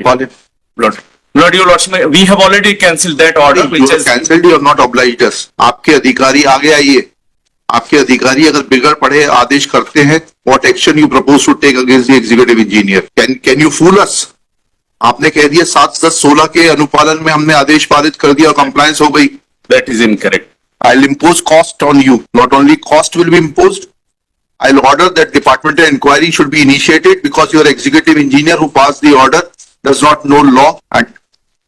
call him. Lord, your lordship, we have already cancelled that order, You which have is cancelled, you have not obliged us. आपके अधिकारी आगे आइए. आपके अधिकारी अगर बिगड़ पड़े आदेश करते हैं, what action you propose to take against the executive engineer? Can you fool us? आपने कह दिया 7, 10, 16 के अनुपालन में हमने आदेश पारित कर दिया और compliance हो गई. that is incorrect. I'll impose cost on you. Not only cost will be imposed, I'll order that departmental inquiry should be initiated because your executive engineer who passed the order does not know law and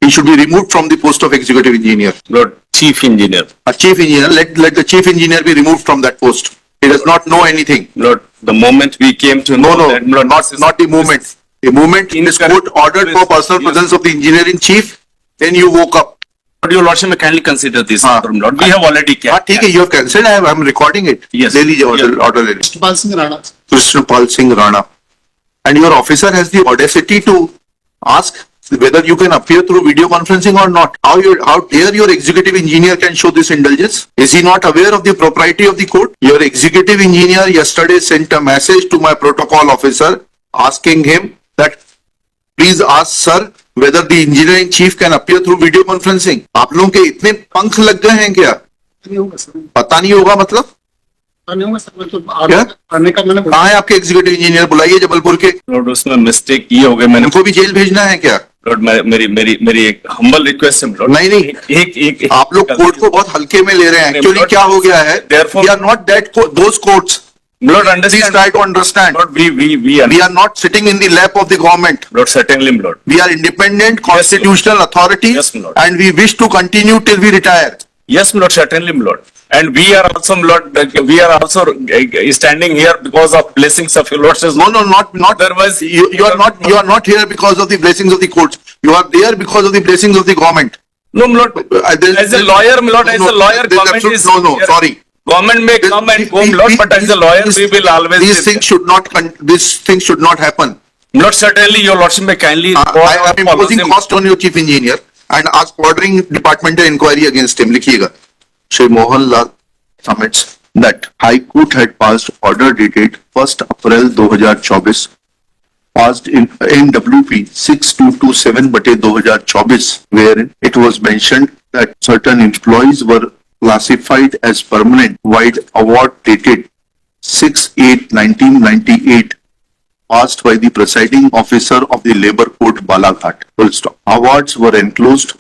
he should be removed from the post of executive engineer. Lord, chief engineer. A chief engineer, let the chief engineer be removed from that post. He does not know anything. Lord, the moment we came to know that, Lord, Not the moment. The moment this court ordered for personal presence of the engineer in chief, then you woke up. Lord, your lordship, kindly consider this, Lord. We have already हाँ ठीक है, you have cancelled. I am recording it. Yes. ले लीजिए order ले लीजिए. Krishpal Singh Rana. Krishnapal Singh Rana. And your officer has the audacity to ask whether you can appear through video conferencing or not. How dare your executive engineer can show this indulgence? Is he not aware of the propriety of the court? Your executive engineer yesterday sent a message to my protocol officer asking him that please ask sir whether the engineer in chief can appear through video conferencing. आप लोगों के इतने पंख लग गए हैं क्या? नहीं होगा सर. पता नहीं होगा मतलब? नहीं होगा सर. मैं तो क्या? आने का मैंने कहाँ है आपके एग्जीक्यूटिव इंजीनियर? बुलाइए जबलपुर के. Lord, उसमें मिस्टेक ये हो गई. मैंने उनको भी जेल भेजना है क्या? Lord, मेरी एक humble request है, Lord. नहीं एक आप लोग कोर्ट को बहुत हल्के में ले रहे हैं. एक्चुअली क्या हो गया है? Therefore- We are not that those courts. Lord, Please understand. try to understand. Lord, we are. We are not sitting in the lap of the government. Lord, certainly, Lord. We are independent constitutional authority Yes, Lord. and we wish to continue till we retire. Yes, Lord, certainly, Lord. And we are also, Lord, we are also standing here because of blessings of your Lord. No, not Otherwise, you are not here because of the blessings of the courts. You are there because of the blessings of the government. No, Lord. As a lawyer, Lord, as a lawyer, government is. Sorry. Government may come and go, Lord, but as a lawyer, we will always. These things should not happen. Lord, certainly, your Lordship may kindly. I am imposing cost on your chief engineer and ask ordering departmental inquiry against him. लिखिएगा. Shri Mohan Lal submits that High Court had passed order dated 1st April 2024 passed in NWP 6227/2024 wherein it was mentioned that certain employees were classified as permanent while award dated 6/8/1998 passed by the presiding officer of the Labour Court Balaghat. Full stop. Awards were enclosed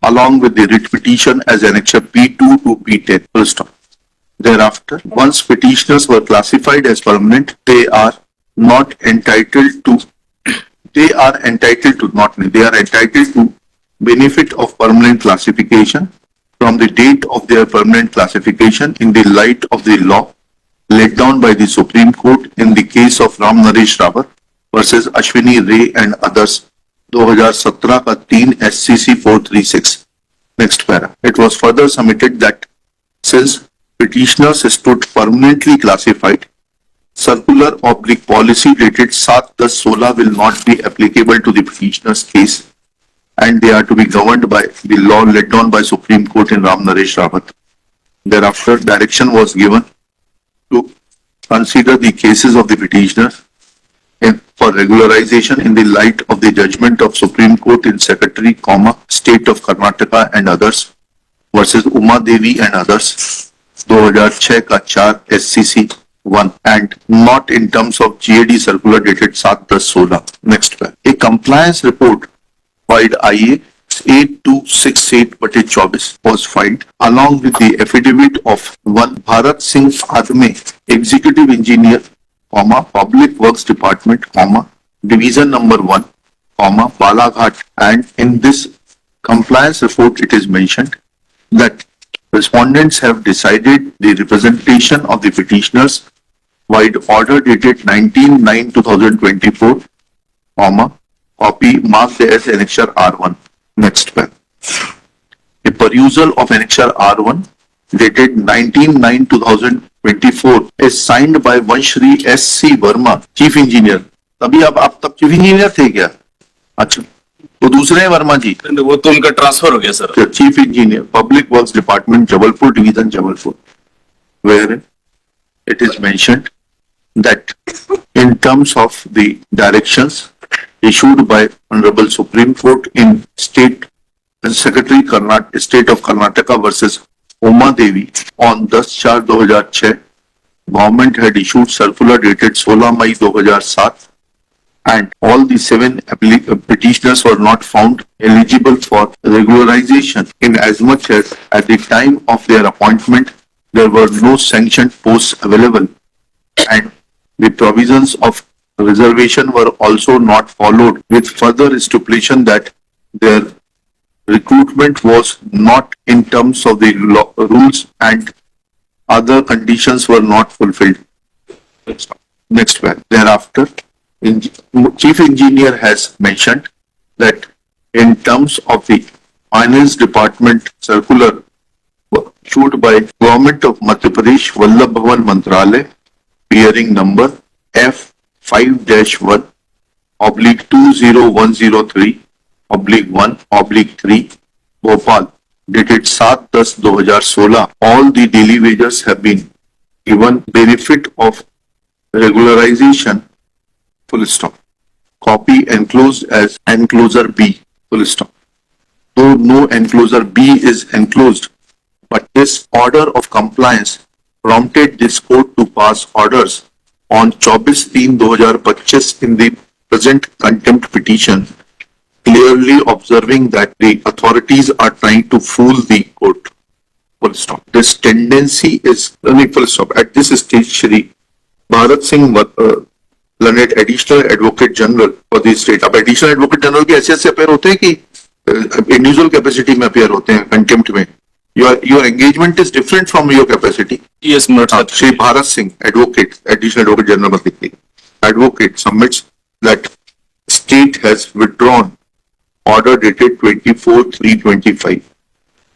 along with the writ petition as Annexure P2 to P10. Full stop. Thereafter, once petitioners were classified as permanent, they are entitled to benefit of permanent classification from the date of their permanent classification in the light of the law laid down by the Supreme Court in the case of Ram Naresh Rawat versus Ashwini Ray and others 2017 का 3 SCC 436. Next para. It was further submitted that since petitioners stood permanently classified, circular/policy dated 7/10/16 will not be applicable to the petitioner's case and they are to be governed by the law laid down by Supreme Court in Ram Naresh Rawat. Thereafter, direction was given to consider the cases of the petitioner for regularization in the light of the judgment of Supreme Court in Secretary, State of Karnataka and others versus Uma Devi and others 2006 का 4 SCC 1 and not in terms of GAD circular dated 7/10/16. Next one. A compliance report filed IA 8268/24 was filed along with the affidavit of one Bharat Singh Adme, Executive Engineer, Public Works Department, Division number 1, Balaghat, and in this compliance report it is mentioned that respondents have decided the representation of the petitioners by order dated 19/9/2024, copy marked as Annexure R1. Next one. A perusal of Annexure R1 dated 19/9/2024 is signed by Vanshri S.C. Verma, Chief Engineer. तभी आप तब Chief Engineer थे क्या? अच्छा, तो दूसरे हैं वर्मा जी. वो तो उनका ट्रांसफर हो गया sir. Chief Engineer, Public Works Department, Jabalpur Division, Jabalpur, where it is mentioned that in terms of the directions issued by Honorable Supreme Court in State State of Karnataka versus Uma Devi on 10/4/2006. Government had issued circular dated 16 May 2007 and all the seven petitioners were not found eligible for regularization in as much as at the time of their appointment there were no sanctioned posts available and the provisions of reservation were also not followed, with further stipulation that their recruitment was not in terms of the rules and other conditions were not fulfilled. Next one. Thereafter, Chief Engineer has mentioned that in terms of the Finance Department circular issued by Government of Madhya Pradesh, Vallabh Bhavan Mantralaya, bearing number F5-1/2003/1/3, Bhopal, dated 7/10/2016. All the daily wages have been given benefit of regularization. Full stop. Copy enclosed as enclosure B. Full stop. Though no enclosure B is enclosed, but this order of compliance prompted this court to pass orders on 24/3/2025 in the present contempt petition, clearly observing that the authorities are trying to fool the court. Full stop. This tendency is, full stop. At this stage, Shri Bharat Singh Lanet, Additional Advocate General for the state. अब Additional Advocate General के ऐसे appear होते हैं कि individual capacity में appear होते हैं contempt में. Your engagement is different from your capacity. Yes, my lord. Shri Bharat Singh, Advocate, Additional Advocate General, Advocate submits that state has withdrawn order dated 24/3/2025.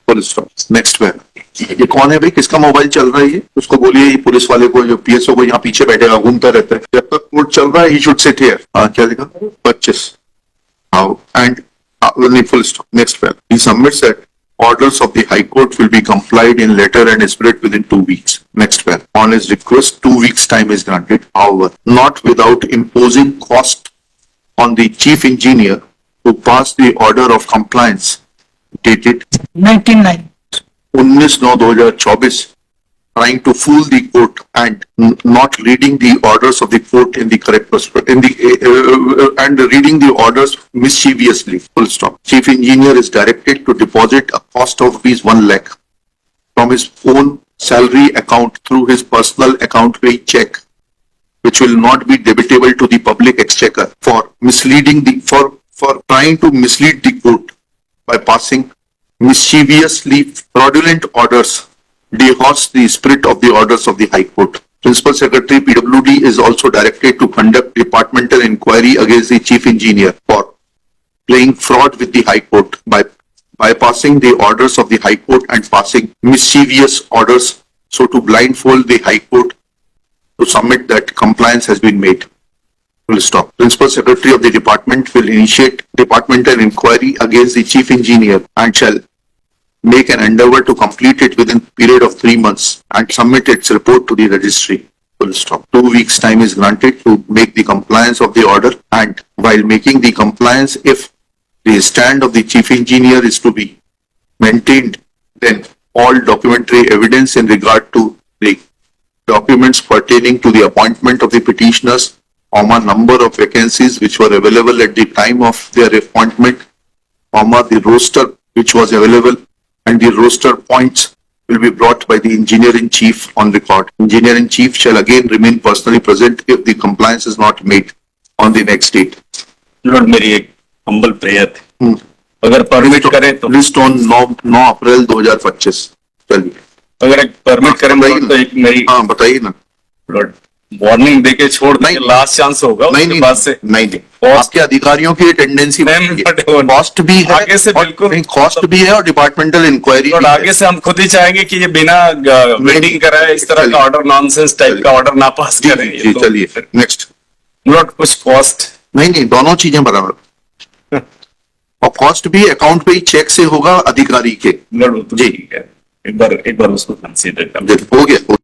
Full stop. Next one. ये कौन है भाई, किसका mobile चल रहा है ये? उसको बोलिए ये पुलिस वाले को, जो पीएसओ को यहाँ पीछे बैठेगा, घूमता रहता है. जब तक कोर्ट चल रहा है, he should sit here. हाँ, क्या लिखा? 25. How? And full stop. Next one. He submits that orders of the High Court will be complied in letter and spirit within 2 weeks. Next one. On his request, 2 weeks time is granted. However, not without imposing cost on the chief engineer who passed the order of compliance dated 19/9/2024, trying to fool the court and not reading the orders of the court in the correct and reading the orders mischievously. Full stop. Chief engineer is directed to deposit a cost of ₹1 lakh from his own salary account through his personal account pay check, which will not be debitable to the public exchequer for misleading for trying to mislead the court by passing mischievously fraudulent orders, dehonors the spirit of the orders of the High Court. Principal Secretary PWD is also directed to conduct departmental inquiry against the Chief Engineer for playing fraud with the High Court by bypassing the orders of the High Court and passing mischievous orders, so to blindfold the High Court to submit that compliance has been made. Full stop. Principal Secretary of the department will initiate departmental inquiry against the Chief Engineer and shall make an endeavor to complete it within period of 3 months and submit its report to the registry. Full stop. 2 weeks time is granted to make the compliance of the order, and while making the compliance, if the stand of the chief engineer is to be maintained, then all documentary evidence in regard to the documents pertaining to the appointment of the petitioners, number of vacancies which were available at the time of their appointment, the roster which was available, and the roster points will be brought by the engineer-in-chief on record. Engineer-in-chief shall again remain personally present if the compliance is not made on the next date. Lord, मेरी एक humble prayer थी. अगर permit करें तो List on 9 अप्रैल 2025. चलिए. अगर एक permit करें तो एक मेरी हाँ, बताइए ना. Lord, वार्निंग देके छोड़ देंगे, लास्ट चांस होगा उसके बाद से. नहीं, आपके अधिकारियों की टेंडेंसी कॉस्ट भी है, आगे से बिल्कुल कॉस्ट भी है और डिपार्टमेंट इंक्वायरी. और आगे से हम खुद ही चाहेंगे कि ये बिना वेटिंग कराए इस तरह का ऑर्डर, नॉनसेंस टाइप का ऑर्डर ना पास करें. जी, चलिए नेक्स्ट. नॉट कुछ कॉस्ट नहीं, दोनों चीजें बराबर. और कॉस्ट भी अकाउंट पे ही चेक से होगा अधिकारी के. जी, एक बार उसको कंसीडर कर. हो गया.